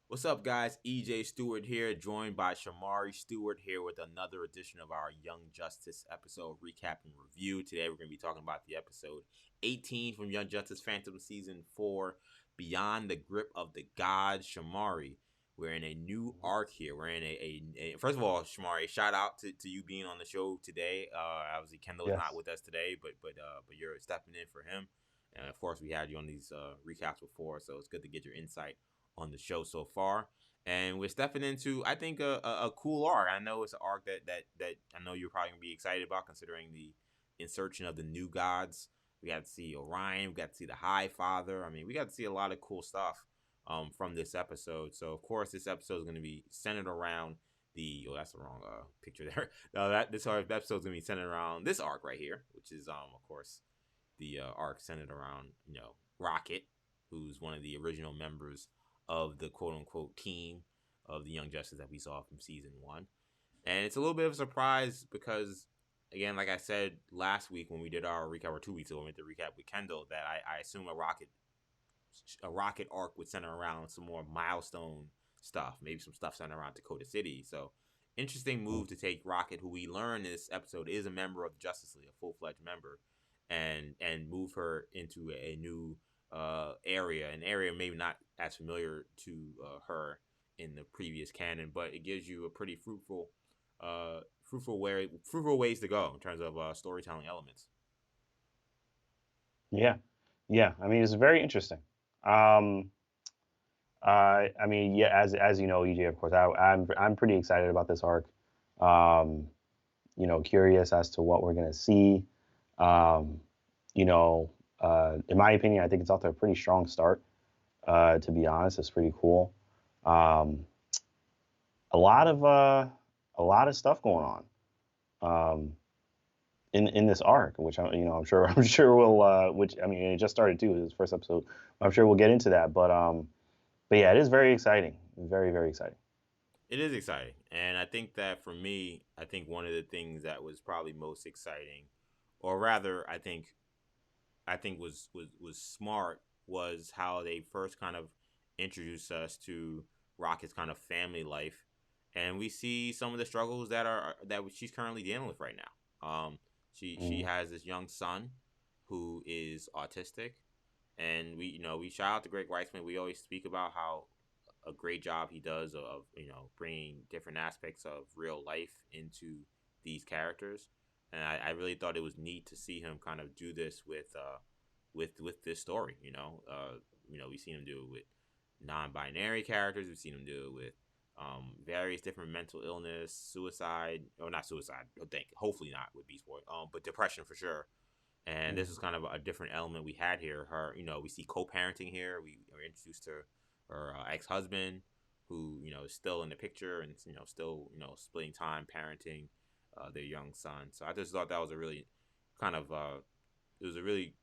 What's up, guys? EJ Stewart here, joined by Shamari Stewart here with another edition of our Young Justice episode recap and review. Today, we're going to be talking about the episode 18 from Young Justice Phantom Season 4, Beyond the Grip of the Gods. Shamari, we're in a new arc here. We're in first of all, Shamari, shout out to you being on the show today. Obviously, Kendall is not Yes. with us today, but you're stepping in for him. And of course, we had you on these recaps before, so it's good to get your insight on the show so far. And we're stepping into, I think, a cool arc. I know it's an arc that I know you're probably gonna be excited about, considering the insertion of the new gods. We got to see Orion. We got to see the High Father. I mean, we got to see a lot of cool stuff from this episode. So, of course, this episode is going to be centered around the. Oh, that's the wrong picture there. No, this episode is going to be centered around this arc right here, which is, of course, the arc centered around Rocket, who's one of the original members of the quote unquote team of the Young Justice that we saw from season one. And it's a little bit of a surprise because, again, like I said last week when we did our recap, or 2 weeks ago when we did the recap with Kendall, that I assume a rocket arc would center around some more milestone stuff, maybe some stuff centered around Dakota City. So interesting move to take Rocket, who we learn in this episode is a member of the Justice League, a full fledged member, and move her into a new an area maybe not as familiar to her in the previous canon, but it gives you a pretty fruitful ways to go in terms of storytelling elements. Yeah. Yeah. I mean, it's very interesting. Um, I mean, yeah, as you know, EJ, of course, I'm pretty excited about this arc. Um, curious as to what we're gonna see. Um, in my opinion, I think it's off to a pretty strong start. To be honest, it's pretty cool. Um, a lot of a lot of stuff going on. Um, in this arc, which I'm sure I'm sure we'll which I mean it just started too, this first episode. I'm sure we'll get into that, but yeah, it is very exciting, very very exciting. It is exciting, and I think that for me, I think one of the things that was probably most exciting, or rather, I think was smart, was how they first kind of introduced us to Rocket's kind of family life, and we see some of the struggles that she's currently dealing with right now. She Mm, has this young son who is autistic, and we shout out to Greg Weisman. We always speak about how a great job he does of bringing different aspects of real life into these characters, and I really thought it was neat to see him kind of do this with this story. We've seen him do it with non-binary characters. We've seen him do it with various different mental illness, suicide, or not suicide. I think hopefully not with Beast Boy, but depression for sure. And this mm, is kind of a different element we had here. Her, we see co-parenting here. We are introduced to her ex-husband, who is still in the picture and still splitting time parenting their young son. So I just thought that was a really kind of it was a really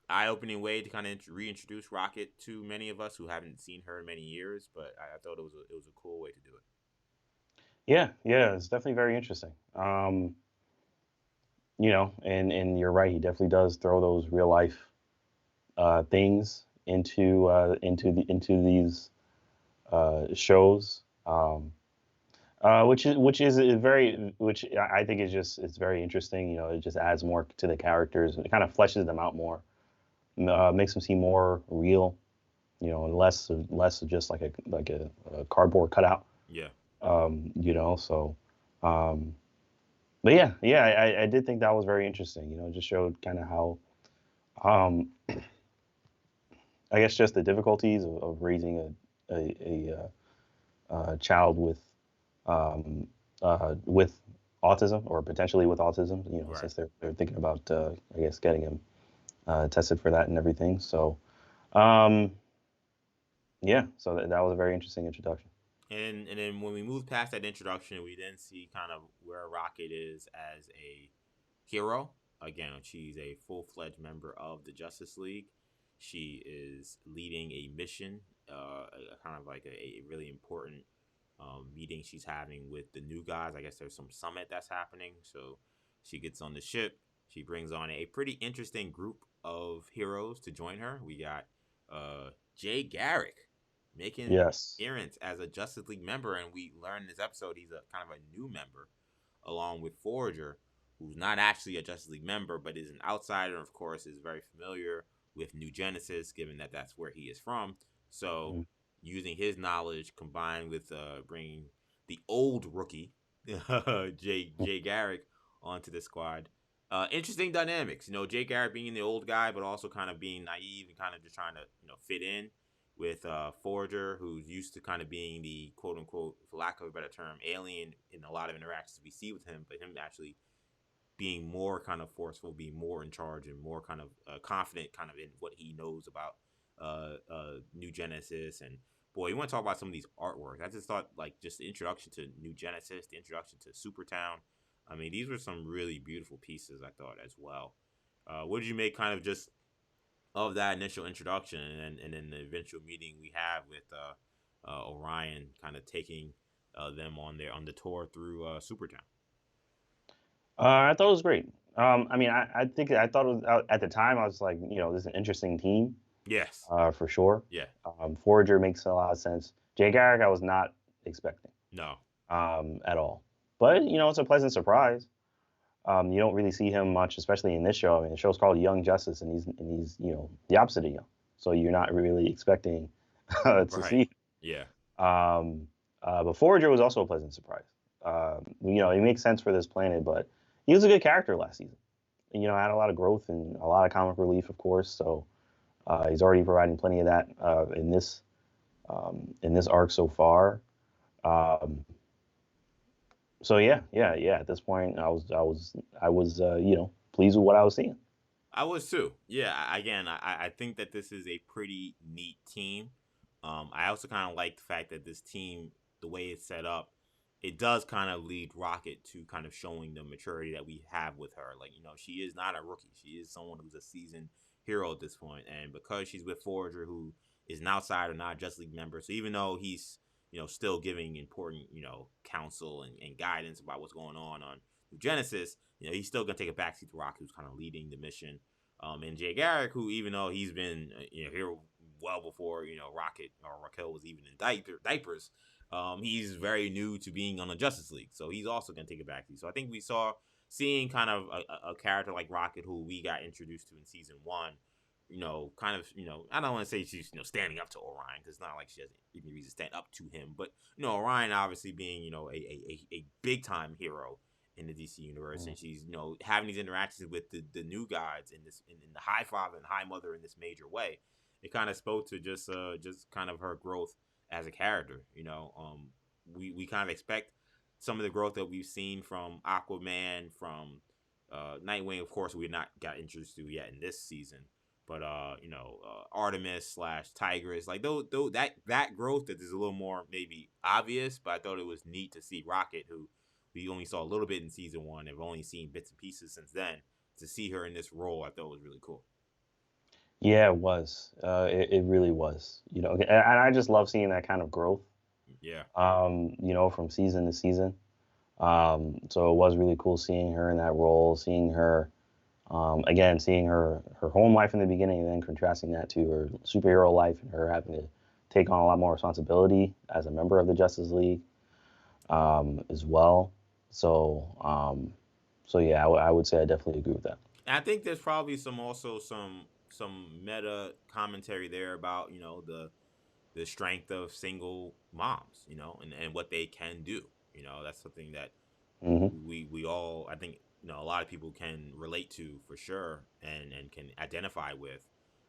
eye-opening way to kind of reintroduce Rocket to many of us who haven't seen her in many years. But I thought it was a cool way to do it. yeah, yeah, it's definitely very interesting. And you're right, he definitely does throw those real life things into these shows. Which is a very which I think is just it's very interesting. It just adds more to the characters and it kind of fleshes them out more, makes them seem more real. And less of just like a cardboard cutout. Yeah, So, um, but yeah, yeah, I did think that was very interesting. It just showed kind of how, um, I guess, just the difficulties of raising a child with autism or potentially with autism. right. Since they're thinking about, I guess, getting him tested for that and everything. So, um, yeah, so that was a very interesting introduction. And then when we move past that introduction, we then see kind of where Rocket is as a hero. Again, she's a full fledged member of the Justice League. She is leading a mission, kind of like a really important meeting she's having with the new guys. I guess there's some summit that's happening. So she gets on the ship. She brings on a pretty interesting group of heroes to join her. We got Jay Garrick, making Yes. appearance as a Justice League member, and we learn in this episode he's a kind of a new member, along with Forager, who's not actually a Justice League member, but is an outsider. Of course, is very familiar with New Genesis, given that that's where he is from. So, Mhm. using his knowledge combined with bringing the old rookie Jay Garrick onto the squad. Interesting dynamics, Jay Garrick being the old guy, but also kind of being naive and kind of just trying to fit in with Forager, who's used to kind of being the quote unquote, for lack of a better term, alien in a lot of interactions we see with him, but him actually being more kind of forceful, being more in charge, and more kind of confident, kind of in what he knows about New Genesis. And boy, you want to talk about some of these artworks? I just thought like just the introduction to New Genesis, the introduction to Supertown. I mean, these were some really beautiful pieces. I thought as well. What did you make kind of just of that initial introduction, and then the eventual meeting we have with Orion, kind of taking them on the tour through Supertown? I thought it was great. I mean, I think I thought it was at the time. I was like, this is an interesting team, Yes. for sure. Yeah. Forager makes a lot of sense. Jay Garrick, I was not expecting No. at all, but it's a pleasant surprise. You don't really see him much, especially in this show. I mean, the show's called Young Justice, and he's the opposite of young, so you're not really expecting to Right. see. Yeah. But Forager was also a pleasant surprise. He makes sense for this planet, but he was a good character last season. Had a lot of growth and a lot of comic relief, of course. So he's already providing plenty of that in this arc so far. Um, so yeah. At this point, I was pleased with what I was seeing. I was too. Yeah. Again, I think that this is a pretty neat team. I also kind of like the fact that this team, the way it's set up, it does kind of lead Rocket to kind of showing the maturity that we have with her. Like, she is not a rookie. She is someone who's a seasoned hero at this point. And because she's with Forager, who is an outsider, not a Just League member. So even though he's, still giving important, counsel and guidance about what's going on New Genesis, he's still going to take a backseat to Rocket, who's kind of leading the mission. And Jay Garrick, who, even though he's been, here well before, Rocket or Raquel was even in diapers, he's very new to being on the Justice League, so he's also going to take it back to you. So I think we saw seeing kind of a character like Rocket, who we got introduced to in season one. Kind of, I don't want to say she's standing up to Orion, because it's not like she has any reason to stand up to him, but Orion obviously being a big time hero in the DC universe, and she's having these interactions with the new gods in the High Father and High Mother in this major way. It kind of spoke to just kind of her growth as a character. We kind of expect some of the growth that we've seen from Aquaman, from Nightwing. Of course, we not got introduced to yet in this season, but Artemis slash Tigress, like though that growth that is a little more maybe obvious, but I thought it was neat to see Rocket, who we only saw a little bit in season one. I've only seen bits and pieces since then. To see her in this role, I thought was really cool. Yeah, it was. It really was. And I just love seeing that kind of growth. Yeah. From season to season. So it was really cool seeing her in that role, seeing her, again, seeing her home life in the beginning, and then contrasting that to her superhero life and her having to take on a lot more responsibility as a member of the Justice League, as well. So yeah, I would say I definitely agree with that. And I think there's probably some meta commentary there about the strength of single moms, and what they can do. That's something that Hmm. we all, I think, a lot of people can relate to for sure, and can identify with.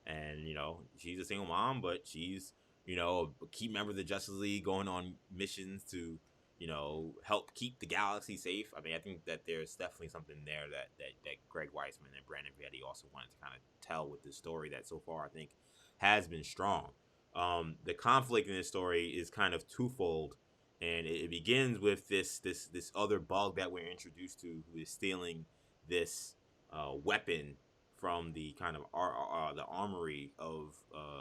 And she's a single mom, but she's a key member of the Justice League, going on missions to help keep the galaxy safe. I mean, I think that there's definitely something there that Greg Weisman and Brandon Vietti also wanted to kind of tell with this story that so far I think has been strong. The conflict in this story is kind of twofold, and it begins with this other bug that we're introduced to, who is stealing this weapon from the kind of the armory of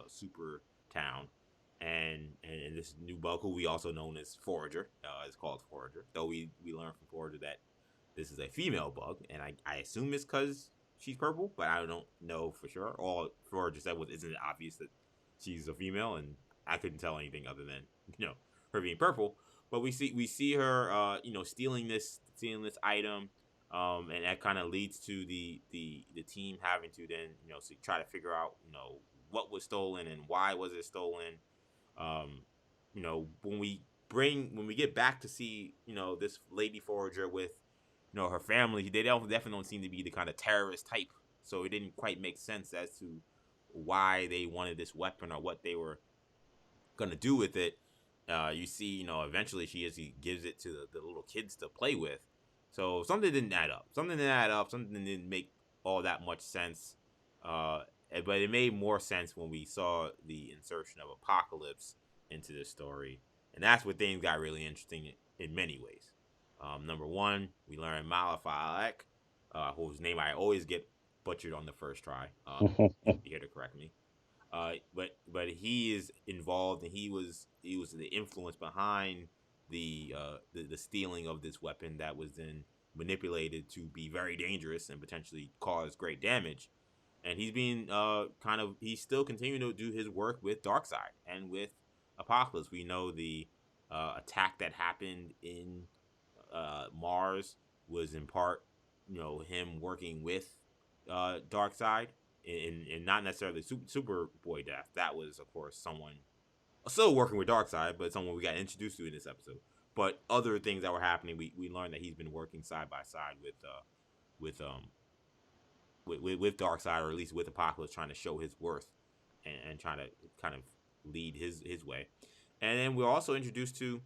Super Town, and this new bug, who we also known as Forager, is called Forager. Though we learned from Forager that this is a female bug, and I assume it's because she's purple, but I don't know for sure. All Forager said was, "Isn't it obvious that she's a female?" And I couldn't tell anything other than her being purple. But we see her stealing this item, and that kind of leads to the team having to then try to figure out what was stolen and why was it stolen. Um, when we get back to see this lady forager with her family, they definitely don't seem to be the kind of terrorist type. So it didn't quite make sense as to why they wanted this weapon or what they were gonna do with it. You see, eventually she gives it to the little kids to play with. So something didn't add up. Something didn't make all that much sense. But it made more sense when we saw the insertion of Apocalypse into the story, and that's where things got really interesting in many ways. Number one, we learned Malafalak, whose name I always get butchered on the first try. You'll be here to correct me. But he is involved, and he was the influence behind the stealing of this weapon that was then manipulated to be very dangerous and potentially cause great damage. And he's being he's still continuing to do his work with Darkseid and with Apocalypse. We know the attack that happened in Mars was in part him working with Darkseid, and not necessarily Superboy death. That was, of course, someone still working with Darkseid, but someone we got introduced to in this episode. But other things that were happening, we learned that he's been working side by side with Darkseid, or at least with Apocalypse, trying to show his worth and trying to kind of lead his way. And then we're also introduced to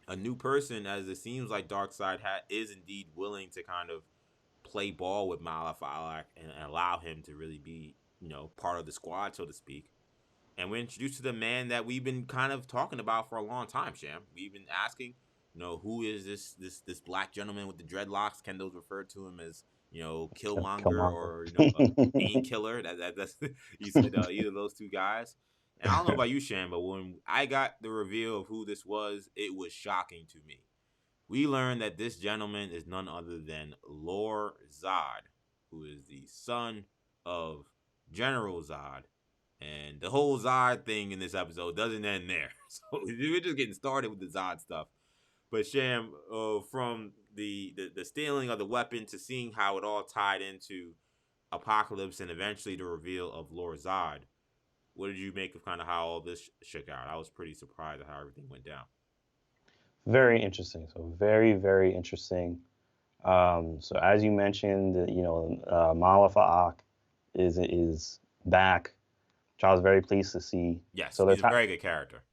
a new person, as it seems like Darkseid is indeed willing to kind of play ball with Malafalak and allow him to really be, part of the squad, so to speak. And we're introduced to the man that we've been kind of talking about for a long time, Sham. We've been asking, who is this black gentleman with the dreadlocks? Kendall's referred to him as, Killmonger or Painkiller. That's he said either of those two guys. And I don't know about you, Sham, but when I got the reveal of who this was, it was shocking to me. We learned that this gentleman is none other than Lor-Zod, who is the son of General Zod. And the whole Zod thing in this episode doesn't end there. So we're just getting started with the Zod stuff. But Sham, from the stealing of the weapon to seeing how it all tied into Apocalypse and eventually the reveal of Lor-Zod, what did you make of kind of how all this shook out? I was pretty surprised at how everything went down. Very interesting. So very, very interesting. So as you mentioned, Malafalak is back, which I was very pleased to see. Yes, so he's a very good character.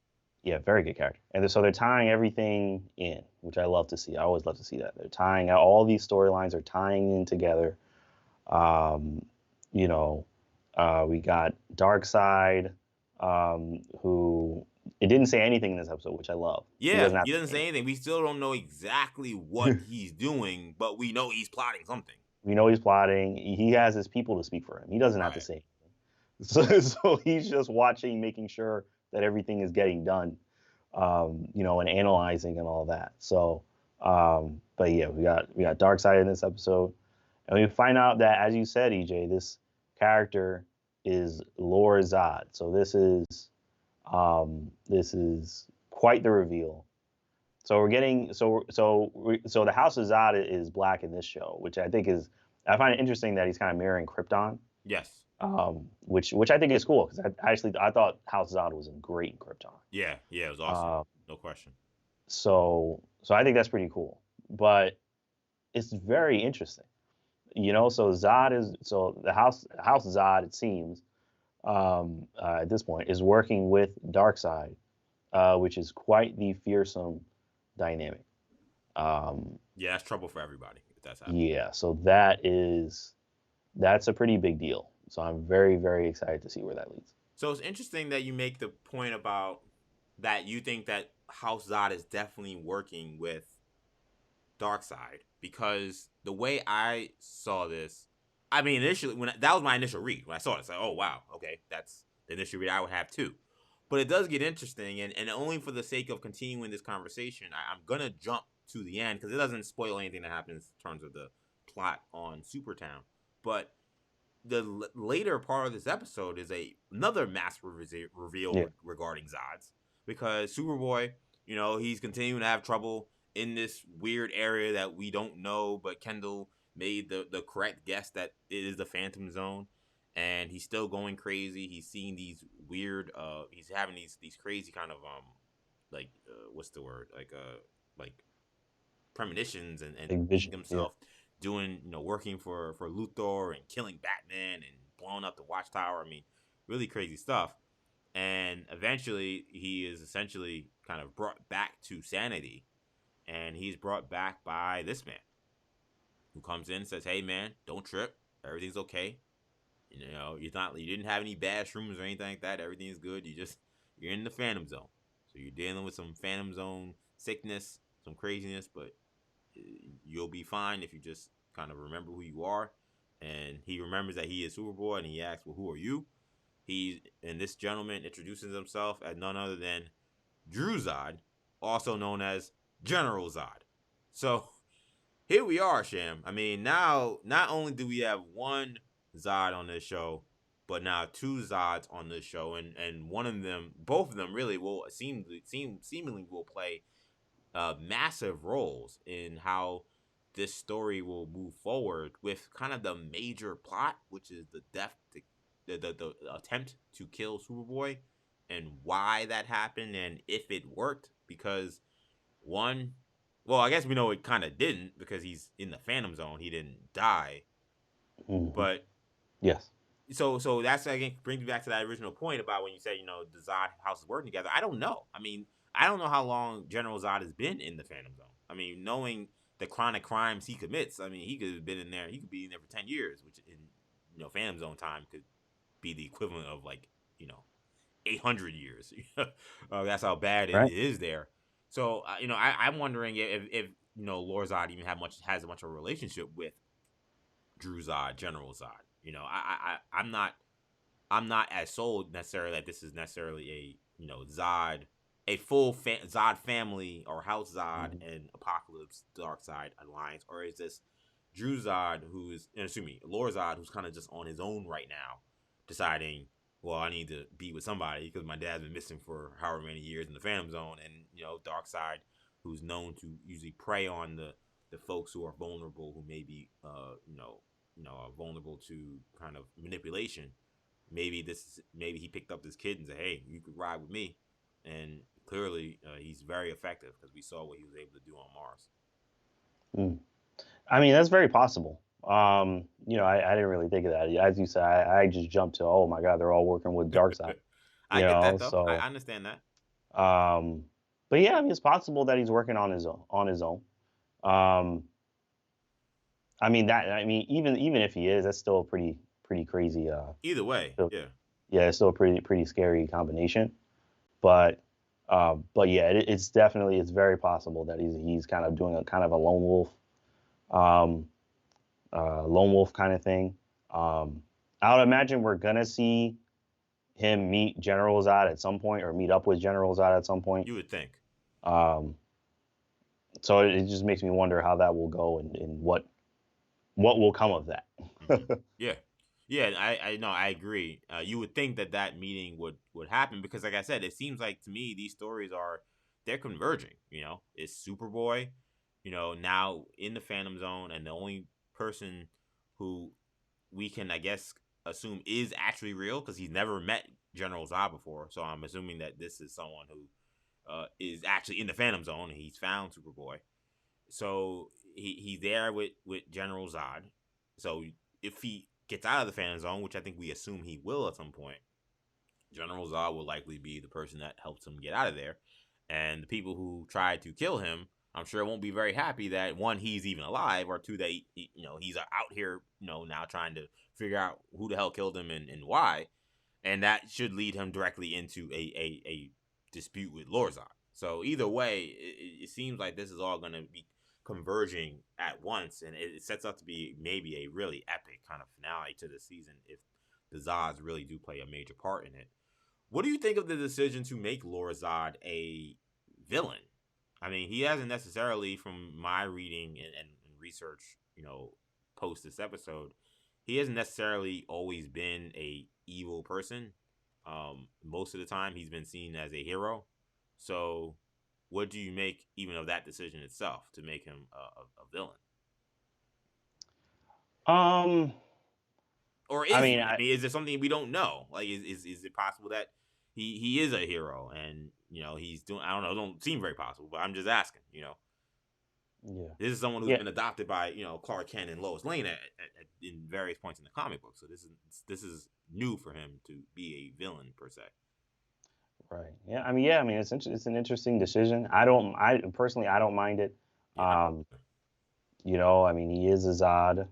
Yeah, very good character. And so they're tying everything in, which I love to see. I always love to see that. They're tying out all these storylines are tying in together. We got Darkseid, who it didn't say anything in this episode, which I love. Yeah, he doesn't say anything. We still don't know exactly what he's doing, but we know he's plotting something. We know he's plotting. He has his people to speak for him. He doesn't have to say anything. So he's just watching, making sure that everything is getting done, and analyzing and all that. So, but yeah, we got Darkseid in this episode, and we find out that, as you said, EJ, this character is Lor-Zod. So this is quite the reveal. So we're getting so the House of Zod is black in this show, which I find it interesting that he's kind of mirroring Krypton. Yes. Which I think is cool, because I thought House Zod was great in Krypton. Yeah, it was awesome, no question. So I think that's pretty cool, but it's very interesting, So the House Zod, it seems, at this point, is working with Darkseid, which is quite the fearsome dynamic. Yeah, that's trouble for everybody if that's happening. Yeah, so that's a pretty big deal. So I'm very, very excited to see where that leads. So it's interesting that you make the point about that you think that House Zod is definitely working with Darkseid, because the way I saw this, I mean, initially, that was my initial read. When I saw it, it's like, oh, wow, okay, that's the initial read I would have too. But it does get interesting, and only for the sake of continuing this conversation, I'm going to jump to the end, because it doesn't spoil anything that happens in terms of the plot on Supertown. But the later part of this episode is another massive reveal Yeah. regarding Zods, because Superboy, he's continuing to have trouble in this weird area that we don't know, but Kendall made the correct guess that it is the Phantom Zone, and he's still going crazy. He's seeing these weird he's having these crazy kind of like what's the word, like premonitions, and Big seeing visions. Yeah. himself doing, working for Luthor and killing Batman and blowing up the Watchtower. I mean, really crazy stuff. And eventually, he is essentially kind of brought back to sanity, and he's brought back by this man who comes in and says, "Hey, man, don't trip. Everything's okay. You didn't have any bad shrooms or anything like that. Everything's good. You're in the Phantom Zone, so you're dealing with some Phantom Zone sickness, some craziness, but you'll be fine if you just kind of remember who you are." And he remembers that he is Superboy, and he asks, "Well, who are you?" And this gentleman introduces himself as none other than Lor-Zod, also known as General Zod. So here we are, Sham. I mean, now not only do we have one Zod on this show, but now two Zods on this show, and one of them, both of them, really will seemingly will play massive roles in how this story will move forward with kind of the major plot, which is the death, the attempt to kill Superboy, and why that happened, and if it worked. Because one, well, I guess we know it kind of didn't, because he's in the Phantom Zone. He didn't die, Hmm. but Yes. so that's, again, brings me back to that original point about when you say, the Zod houses working together. I don't know. I mean, I don't know how long General Zod has been in the Phantom Zone. I mean, knowing the chronic crimes he commits, I mean, he could have been in there. He could be in there for 10 years, which in Phantom Zone time could be the equivalent of, like, 800 years. That's how bad it Right. is there. So I'm wondering if Lor-Zod even has much of a relationship with Lor-Zod, General Zod. I'm not as sold necessarily that this is necessarily Zod, a full Zod family, or House Zod Hmm. and Apocalypse Darkseid alliance, or is this Lor-Zod Lor-Zod, who's kind of just on his own right now, deciding, well, I need to be with somebody because my dad's been missing for however many years in the Phantom Zone, and Darkseid, who's known to usually prey on the folks who are vulnerable, who may be vulnerable to kind of manipulation. Maybe he picked up this kid and said, "Hey, you could ride with me," and clearly he's very effective, because we saw what he was able to do on Mars. Mm. I mean, that's very possible. I didn't really think of that. As you said, I just jumped to, oh my God, they're all working with Darkseid. I get that, though. I So, understand that. um, but yeah, I mean, it's possible that he's working on his own. On his own. Um, I mean even if he is, that's still a pretty crazy. Either way, So, yeah. yeah, it's still a pretty scary combination. But yeah, it's very possible that he's kind of doing a kind of a um, lone wolf kind of thing. I would imagine we're gonna see him meet General Zod at some point, or meet up with General Zod at some point. You would think. Um, so it just makes me wonder how that will go, and what will come of that. Yeah, yeah. I know. I agree. You would think that meeting would happen, because, like I said, it seems like to me these stories they're converging. It's Superboy, now in the Phantom Zone, and the only person who we can, I guess, assume is actually real, because he's never met General Zod before. So I'm assuming that this is someone who is actually in the Phantom Zone, and he's found Superboy. So he's there with General Zod. So if he gets out of the Phantom Zone, which I think we assume he will at some point, General Zod will likely be the person that helps him get out of there. And the people who tried to kill him, I'm sure, won't be very happy that, one, he's even alive, or two, that he's out here now trying to figure out who the hell killed him, and why. And that should lead him directly into a dispute with Lor-Zod. So either way, it seems like this is all going to be converging at once, and it sets up to be maybe a really epic kind of finale to the season if the Zods really do play a major part in it. What do you think of the decision to make Lor-Zod a villain? I mean, he hasn't necessarily, from my reading and research, post this episode, he hasn't necessarily always been a evil person. Most of the time, he's been seen as a hero. So, what do you make even of that decision itself to make him a villain? Um, Or I is mean, he? I mean, is there something we don't know? Like, is it possible that he is a hero and he's doing? I don't know. It don't seem very possible, but I'm just asking. yeah, This is someone who's yeah, been adopted by Clark Kent and Lois Lane in various points in the comic book. So this is new for him to be a villain per se. right. Yeah, I mean, yeah, I mean, it's an interesting decision. I personally, I don't mind it. Yeah, I Um, I mean, he is a Zod,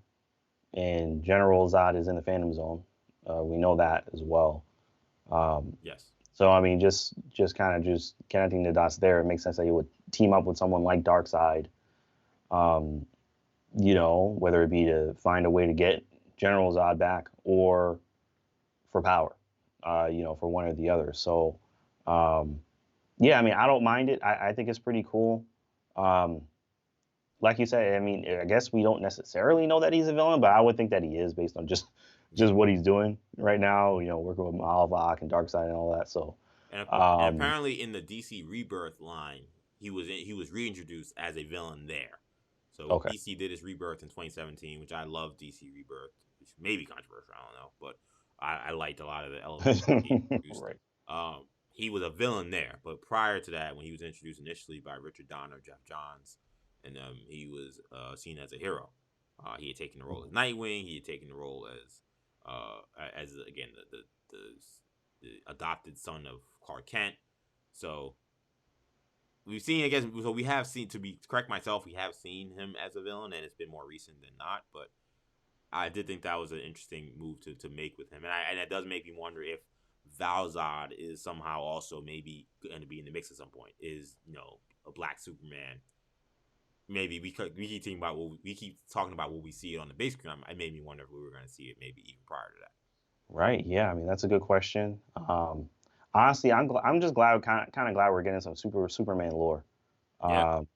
and General Zod is in the Phantom Zone. We know that as well. Um, yes, so I mean, just kind of just connecting the dots there, it makes sense that he would team up with someone like Darkseid. Um, whether it be to find a way to get General Zod back or for power, for one or the other. So, um, yeah, I mean, I don't mind it. I think it's pretty cool. Um, like you said, I mean, I guess we don't necessarily know that he's a villain, but I would think that he is based on just yeah. just what he's doing right now. Working with Malvok and Darkseid and all that. So, And um, apparently in the DC Rebirth line, he was reintroduced as a villain there. So okay, DC did his rebirth in 2017, which I love DC Rebirth, which may be controversial, I don't know, but I liked a lot of the elements that he introduced. right. He was a villain there, but prior to that, when he was introduced initially by Richard Donner, Jeff Johns, and he was seen as a hero. He had taken the role as Nightwing. He had taken the role as again the adopted son of Clark Kent. So we've seen, I guess, so we have seen, to be correct myself, we have seen him as a villain, and it's been more recent than not. But I did think that was an interesting move to make with him, and it does make me wonder if Val-Zod is somehow also maybe going to be in the mix at some point. Is a black Superman? Maybe we keep talking about what we see it on the base screen. It made me wonder if we were going to see it maybe even prior to that. Right. Yeah. I mean, that's a good question. Honestly, I'm just glad, kind of glad we're getting some Superman lore. Yeah, Um,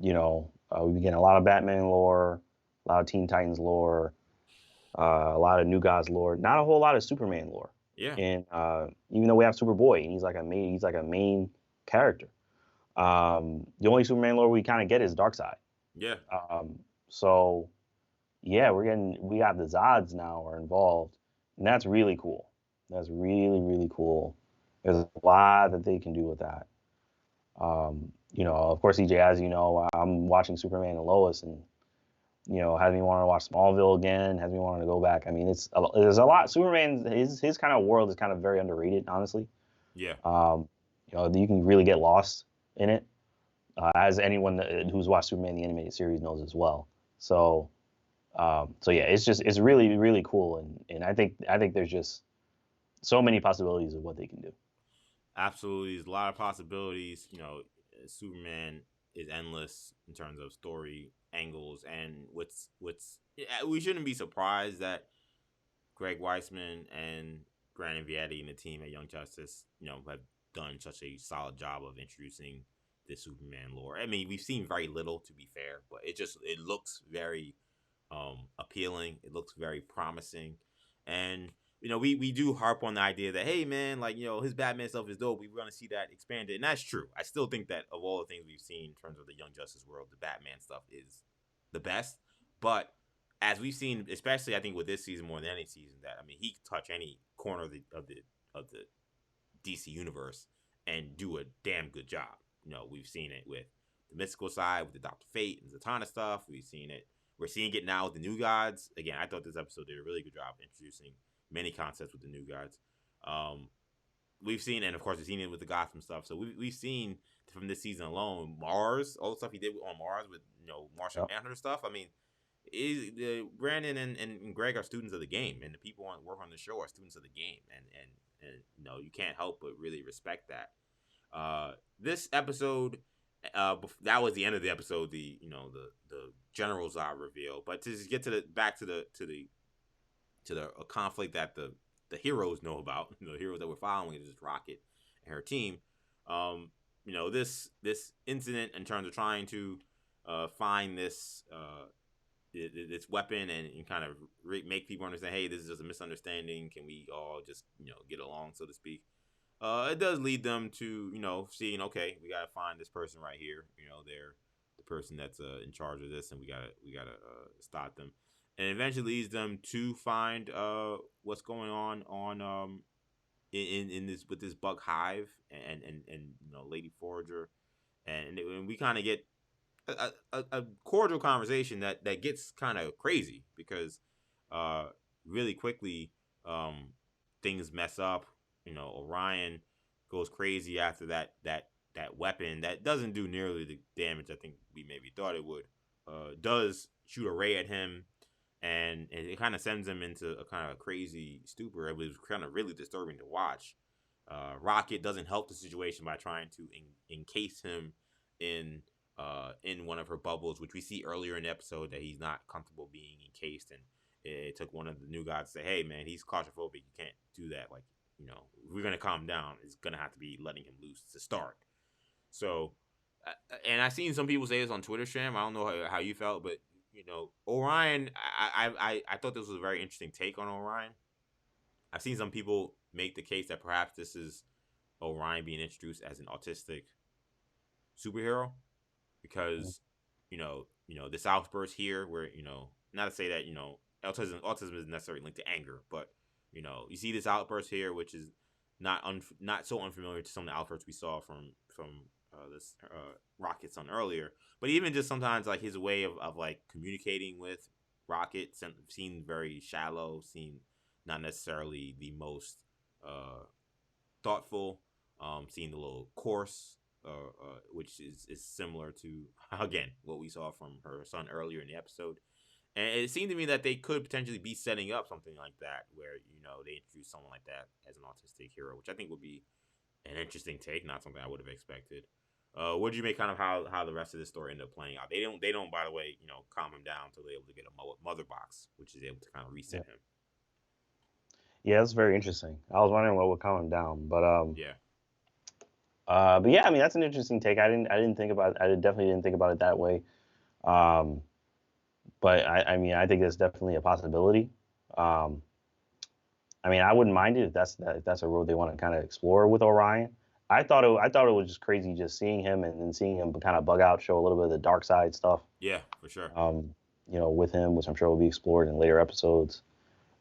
we've been getting a lot of Batman lore, a lot of Teen Titans lore, a lot of New Gods lore. Not a whole lot of Superman lore. yeah, And even though we have Superboy, and he's like a main character. The only Superman lore we kind of get is Darkseid. yeah. Um, so yeah, we got the Zods now are involved, and that's really cool. That's really really cool. There's a lot that they can do with that. Of course, EJ, as you know, I'm watching Superman and Lois, and has me wanting to watch Smallville again. Has me wanting to go back. I mean, there's a lot. Superman, his kind of world is kind of very underrated, honestly. Yeah, Um, you can really get lost in it, as anyone who's watched Superman the animated series knows as well. So yeah, it's really really cool, and I think there's just so many possibilities of what they can do. absolutely. There's a lot of possibilities. Superman is endless in terms of story angles, and we shouldn't be surprised that Greg Weisman and Brandon Vietti and the team at Young Justice, have done such a solid job of introducing the Superman lore. I mean, we've seen very little, to be fair, but it looks very appealing. It looks very promising, and we do harp on the idea that, hey man, like his Batman stuff is dope. We want to see that expanded, and that's true. I still think that of all the things we've seen in terms of the Young Justice world, the Batman stuff is the best. But as we've seen, especially I think with this season more than any season, that I mean he can touch any corner of the DC universe and do a damn good job. We've seen it with the mystical side, with the Doctor Fate and Zatanna stuff. We've seen it. We're seeing it now with the New Gods. Again, I thought this episode did a really good job introducing many concepts with the New Gods. We've seen, and of course, we've seen it with the Gotham stuff. So we've seen from this season alone, Mars, all the stuff he did on Mars with Martian Yep. Manhunter stuff. I mean, Brandon and Greg are students of the game, and the people on work on the show are students of the game, and you can't help but really respect that. This episode, that was the end of the episode. The General Zod reveal, but to just get back to the conflict that the heroes know about, the heroes that we're following is just Rocket and her team. This incident in terms of trying to find this this weapon and kind of make people understand, hey, this is just a misunderstanding. Can we all just get along, so to speak? It does lead them to seeing, okay, we gotta find this person right here. They're the person that's in charge of this, and we gotta stop them. And eventually leads them to find what's going on in this with this bug hive and Lady Forager, and we kind of get a cordial conversation that gets kind of crazy because really quickly things mess up. Orion goes crazy after that weapon that doesn't do nearly the damage I think we maybe thought it would. Does shoot a ray at him, and it kind of sends him into a kind of crazy stupor. It was kind of really disturbing to watch. Rocket doesn't help the situation by trying to encase him in one of her bubbles, which we see earlier in the episode that he's not comfortable being encased, and it took one of the new gods to say, "Hey, man, he's claustrophobic. You can't do that. Like, if we're gonna calm down, it's gonna have to be letting him loose to start." So, and I've seen some people say this on Twitter, Sham. I don't know how you felt, but Orion, I thought this was a very interesting take on Orion. I've seen some people make the case that perhaps this is Orion being introduced as an autistic superhero because this outburst here where not to say that autism isn't necessarily linked to anger, but you see this outburst here which is not so unfamiliar to some of the outbursts we saw from this Rocket son earlier, but even just sometimes like his way of like communicating with Rocket seemed very shallow, seemed not necessarily the most thoughtful, seemed a little coarse, which is similar to again what we saw from her son earlier in the episode. And it seemed to me that they could potentially be setting up something like that, where they introduce someone like that as an autistic hero, which I think would be an interesting take, not something I would have expected. What did you make kind of how the rest of the story ended up playing out? They don't by the way calm him down until they're able to get a mother box, which is able to kind of reset him. Yeah, that's very interesting. I was wondering what would calm him down, but yeah. But yeah, I mean that's an interesting take. I definitely didn't think about it that way. But I mean I think that's definitely a possibility. I mean I wouldn't mind it if that's a road they want to kind of explore with Orion. I thought it was just crazy just seeing him and then seeing him kind of bug out, show a little bit of the dark side stuff. Yeah, for sure. With him, which I'm sure will be explored in later episodes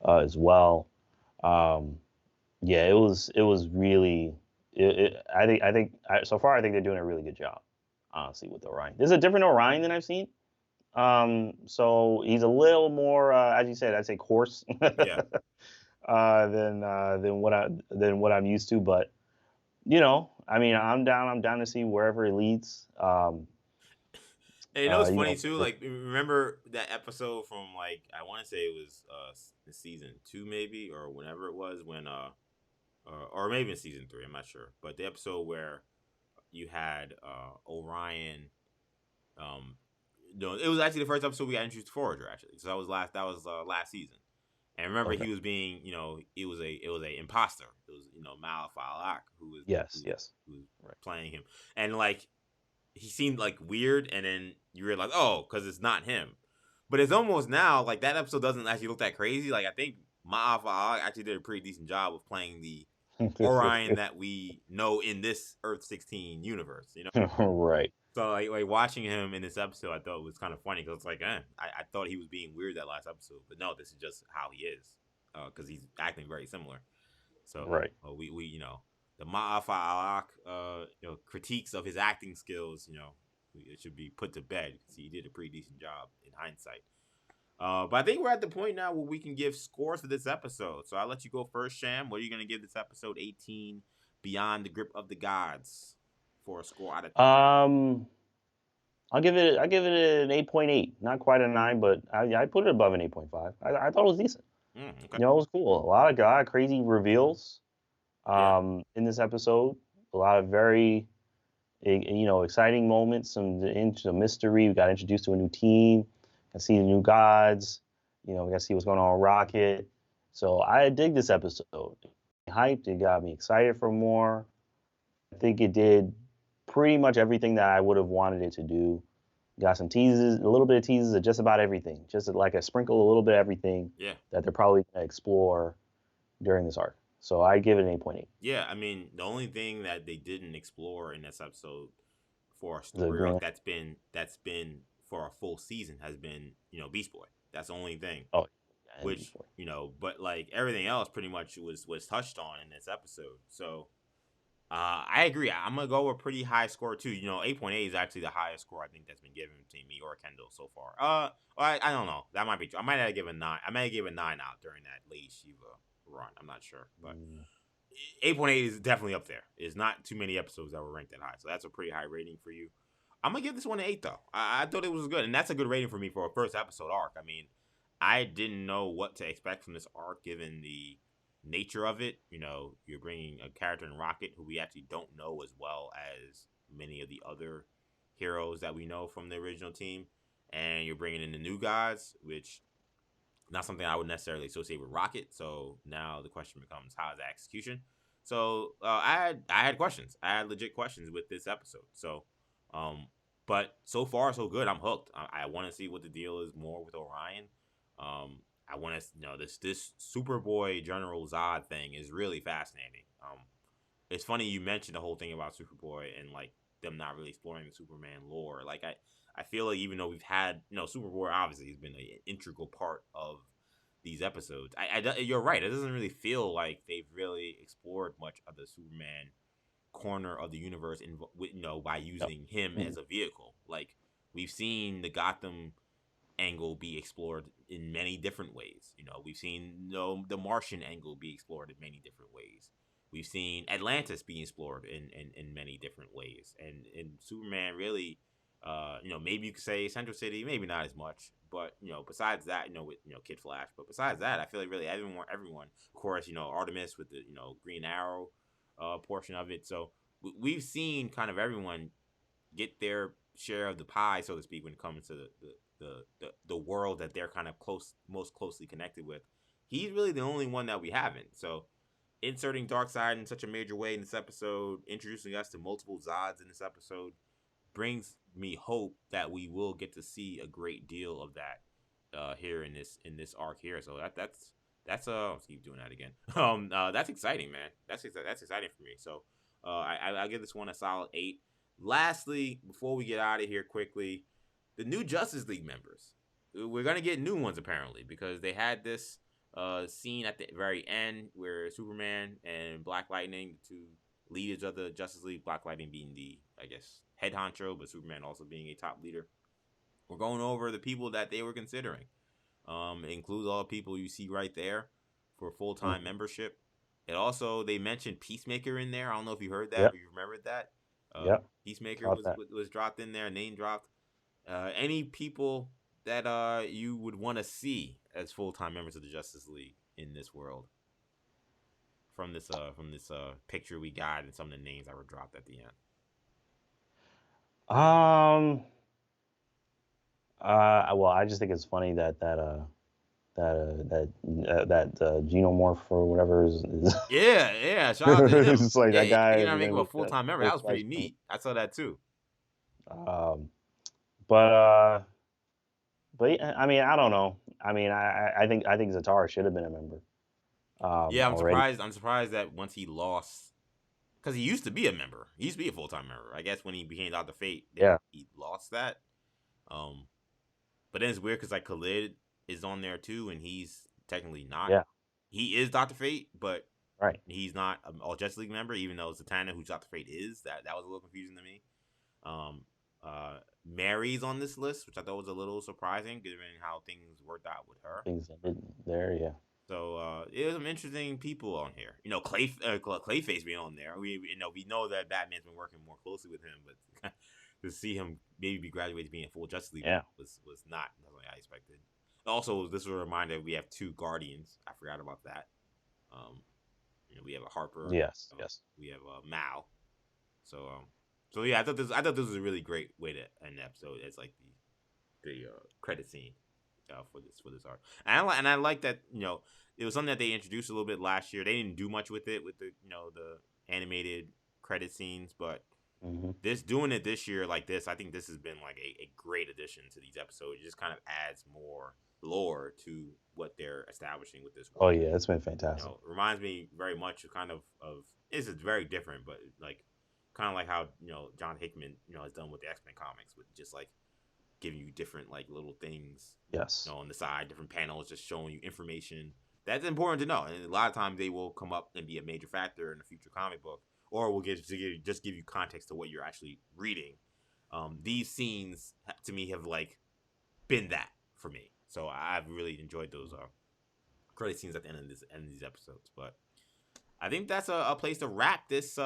as well. Yeah, it was really. I think so far I think they're doing a really good job, honestly, with Orion. This is a different Orion than I've seen. So he's a little more, as you said, I'd say coarse. Yeah. Than what I'm used to, but I mean, I'm down to see wherever it leads. And it's funny too. Like, remember that episode from like I want to say it was season 2 maybe or whenever it was when or maybe in season 3. I'm not sure, but the episode where you had Orion. It was actually the first episode we got introduced to Forager actually. So that was last season. And remember, he was being, it was a imposter. It was, Malafalak who was playing him, and like he seemed like weird, and then you realize, oh, because it's not him. But it's almost now like that episode doesn't actually look that crazy. Like I think Malafalak actually did a pretty decent job of playing the Orion that we know in this Earth 16 universe. Right. So like watching him in this episode, I thought it was kind of funny because it's like, I thought he was being weird that last episode, but no, this is just how he is, because he's acting very similar. So right, we the Ma'afa'alak critiques of his acting skills, it should be put to bed because he did a pretty decent job in hindsight. But I think we're at the point now where we can give scores to this episode. So I'll let you go first, Sham. What are you going to give this episode 18, Beyond the Grip of the Gods, for a score out of 10? I'll give it an 8.8. Not quite a 9, but I put it above an 8.5. I thought it was decent. Okay. It was cool. A lot of crazy reveals in this episode. A lot of very exciting moments. Some mystery. We got introduced to a new team. Got to see the new gods. We got to see what's going on with Rocket. So I dig this episode. Hyped. It got me excited for more. I think it did pretty much everything that I would have wanted it to do. Got some teases, a little bit of teases of just about everything. Just like a sprinkle, a little bit of everything Yeah. that they're probably gonna explore during this arc. So I give it an 8.8. Yeah, I mean, the only thing that they didn't explore in this episode for a The story Green arc Lantern. that's been for a full season has been, Beast Boy. That's the only thing. Oh, yeah, and Which, before. but like everything else pretty much was touched on in this episode. So I agree. I'm gonna go with a pretty high score too. 8.8 is actually the highest score I think that's been given to me or Kendall so far. I don't know. That might be true. I might have given 9. I might have given 9 out during that Lady Shiva run. I'm not sure, but Mm. 8.8 is definitely up there. There's not too many episodes that were ranked that high, so that's a pretty high rating for you. I'm gonna give this one an 8 though. I thought it was good, and that's a good rating for me for a first episode arc. I mean, I didn't know what to expect from this arc given the nature of it. You're bringing a character in Rocket who we actually don't know as well as many of the other heroes that we know from the original team, and you're bringing in the new guys, which not something I would necessarily associate with Rocket. So now the question becomes, how is the execution? So I had questions. I had legit questions with this episode. So, um, but so far so good. I'm hooked. I want to see what the deal is more with Orion. I want to this Superboy General Zod thing is really fascinating. It's funny you mentioned the whole thing about Superboy and like them not really exploring the Superman lore. Like I feel like even though we've had Superboy obviously has been an integral part of these episodes. You're right. It doesn't really feel like they've really explored much of the Superman corner of the universe by No. using him as Mm. a vehicle. Like we've seen the Gotham angle be explored in many different ways. We've seen the Martian angle be explored in many different ways. We've seen Atlantis being explored in many different ways. And Superman really, maybe you could say Central City, maybe not as much. But, besides that, with, Kid Flash. But besides that, I feel like really everyone, of course, Artemis with the, Green Arrow portion of it. So we've seen kind of everyone get their share of the pie, so to speak, when it comes to the world that they're kind of most closely connected with. He's really the only one that we haven't. So inserting Darkseid in such a major way in this episode, introducing us to multiple Zods in this episode, brings me hope that we will get to see a great deal of that here in this arc here. So that's let's keep doing that again. That's exciting, man. That's exciting for me. So I'll give this one a solid 8. Lastly, before we get out of here quickly, the new Justice League members. We're gonna get new ones apparently because they had this scene at the very end where Superman and Black Lightning, the two leaders of the Justice League, Black Lightning being the, I guess, head honcho, but Superman also being a top leader. We're going over the people that they were considering. It includes all the people you see right there for full Mm. time membership. It also they mentioned Peacemaker in there. I don't know if you heard that Yep. or you remembered that. Yep. Peacemaker Caught was that. was dropped in there, name dropped. Any people that you would want to see as full time members of the Justice League in this world from this picture we got and some of the names that were dropped at the end. Um. Well, I just think it's funny that Genomorph or whatever is Yeah. Shout out to him. it's just like that Yeah, guy you're is not the making name him a of full time member. the That was pretty Flash Gordon. neat. I saw that too. Um, but yeah, I mean, I don't know. I mean, I think Zatara should have been a member Yeah, I'm already. surprised. I'm surprised that once he lost, because he used to be a member. He used to be a full time member. I guess when he became Doctor Fate, Yeah, he lost that. Um, but then it's weird because like Khalid is on there too, and he's technically not. yeah, He is Doctor Fate, but right. he's not an All Justice League member, even though Zatanna, who Doctor Fate is. That was a little confusing to me. Um, Mary's on this list, which I thought was a little surprising given how things worked out with her. Things ended there, yeah. So it was some interesting people on here. Clayface being on there. We know that Batman's been working more closely with him, but to see him maybe be graduated to being a full Justice League Yeah. was not something I expected. Also, this was a reminder we have 2 Guardians. I forgot about that. We have a Harper. Yes, yes. We have Mal. So yeah, I thought this was a really great way to end the episode. It's like the credit scene for this art, and I like that it was something that they introduced a little bit last year. They didn't do much with it with the the animated credit scenes, but This doing it this year like this, I think this has been like a great addition to these episodes. It just kind of adds more lore to what they're establishing with this Oh world. yeah, it's been fantastic. Reminds me very much of kind of it's very different, but like kind of like how John Hickman has done with the X-Men comics, with just like giving you different like little things Yes. on the side, different panels, just showing you information that's important to know. And a lot of times they will come up and be a major factor in a future comic book, or will just give you context to what you're actually reading. These scenes to me have like been that for me, so I've really enjoyed those credit scenes at the end of these episodes. But I think that's a place to wrap this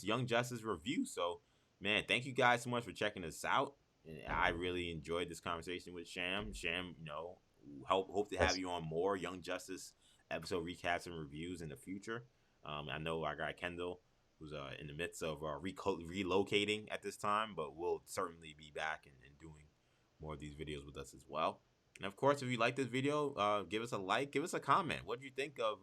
Young Justice review. So, man, thank you guys so much for checking us out. And I really enjoyed this conversation with Sham. Sham, hope to have Yes. you on more Young Justice episode recaps and reviews in the future. I know our guy Kendall, who's in the midst of relocating at this time, but we'll certainly be back and doing more of these videos with us as well. And of course, if you like this video, give us a like, give us a comment. What do you think of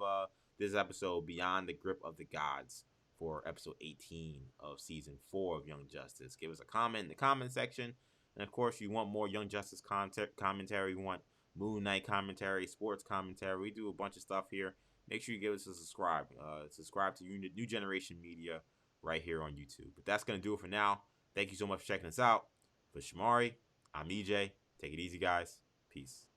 this episode, Beyond the Grip of the Gods, for episode 18 of season 4 of Young Justice? Give us a comment in the comment section. And of course, you want more Young Justice commentary, you want Moon Knight commentary, sports commentary. We do a bunch of stuff here. Make sure you give us a subscribe. Subscribe to New Generation Media right here on YouTube. But that's going to do it for now. Thank you so much for checking us out. For Shamari, I'm EJ. Take it easy, guys. Peace.